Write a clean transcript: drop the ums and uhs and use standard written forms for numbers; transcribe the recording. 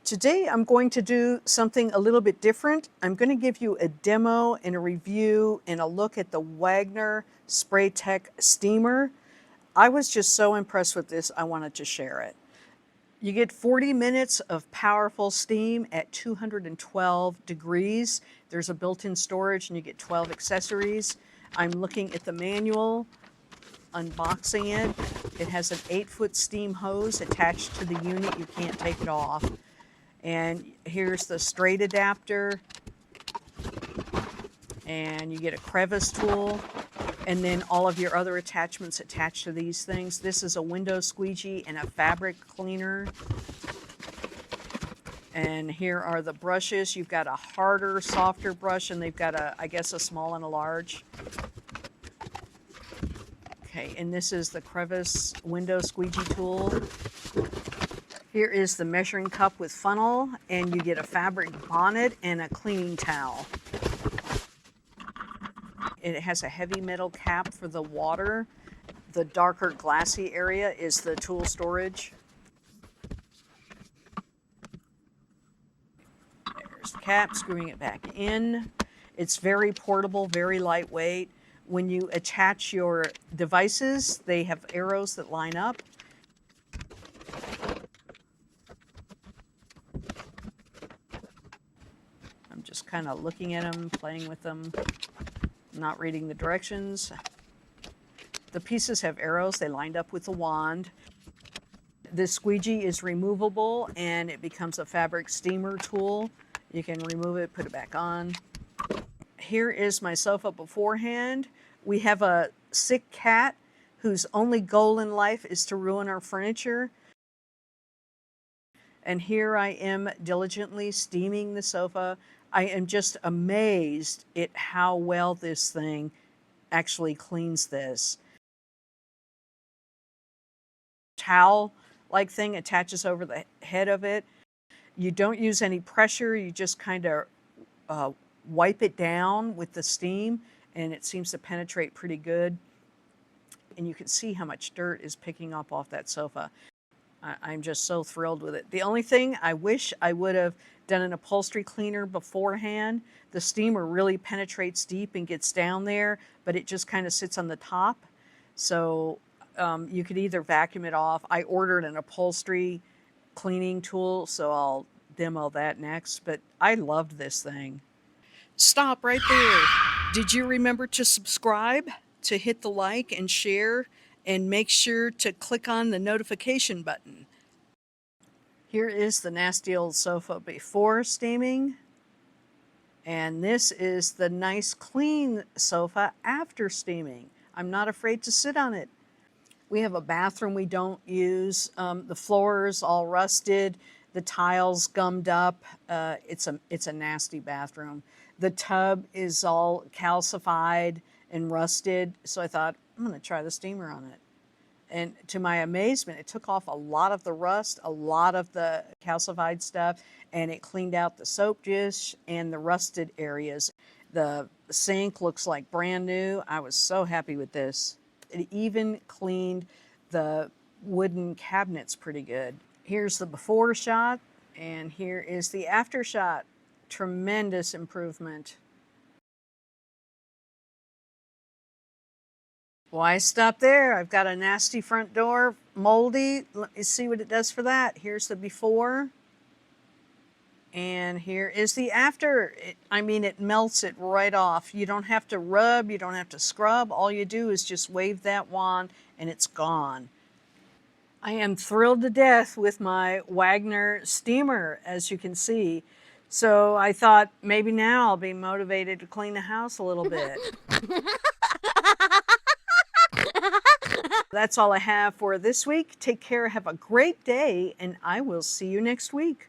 Today I'm going to do something a little bit different. I'm going to give you a demo and a review and a look at the Wagner Spray Tech Steamer. I was just so impressed with this, I wanted to share it. You get 40 minutes of powerful steam at 212 degrees. There's a built-in storage and you get 12 accessories. I'm looking at the manual, unboxing it. It has an 8-foot steam hose attached to the unit. You can't take it off. And here's the straight adapter, and you get a crevice tool, and then all of your other attachments attached to these things. This is a window squeegee and a fabric cleaner. And here are the brushes. You've got a harder, softer brush, and they've got I guess a small and a large. Okay, and this is the crevice window squeegee tool. Here is the measuring cup with funnel, and you get a fabric bonnet and a cleaning towel. It has a heavy metal cap for the water. The darker glassy area is the tool storage. There's the cap, screwing it back in. It's very portable, very lightweight. When you attach your devices, they have arrows that line up. I'm just kind of looking at them, playing with them, not reading the directions. The pieces have arrows, they lined up with the wand. This squeegee is removable and it becomes a fabric steamer tool. You can remove it, put it back on. Here is my sofa beforehand. We have a sick cat whose only goal in life is to ruin our furniture. And here I am diligently steaming the sofa. I am just amazed at how well this thing actually cleans this. Towel-like thing attaches over the head of it. You don't use any pressure, you just kind of wipe it down with the steam, and it seems to penetrate pretty good. And you can see how much dirt is picking up off that sofa. I'm just so thrilled with it. The only thing I wish I would have done an upholstery cleaner beforehand. The steamer really penetrates deep and gets down there, but it just kind of sits on the top. So you could either vacuum it off. I ordered an upholstery cleaning tool, so I'll demo that next, but I loved this thing. Stop right there. Did you remember to subscribe, to hit the like and share, and make sure to click on the notification button? Here is the nasty old sofa before steaming, and this is the nice clean sofa after steaming. I'm not afraid to sit on it. We have a bathroom we don't use. The floor is all rusted, the tiles gummed up. It's a nasty bathroom. The tub is all calcified and rusted, so I thought, I'm gonna try the steamer on it. And to my amazement, it took off a lot of the rust, a lot of the calcified stuff, and it cleaned out the soap dish and the rusted areas. The sink looks like brand new. I was so happy with this. It even cleaned the wooden cabinets pretty good. Here's the before shot, and here is the after shot. Tremendous improvement. Why stop there? I've got a nasty front door, moldy. Let me see what it does for that. Here's the before, and here is the after. It melts it right off. You don't have to rub, you don't have to scrub. All you do is just wave that wand and it's gone. I am thrilled to death with my Wagner steamer, as you can see. So I thought maybe now I'll be motivated to clean the house a little bit. That's all I have for this week. Take care, have a great day, and I will see you next week.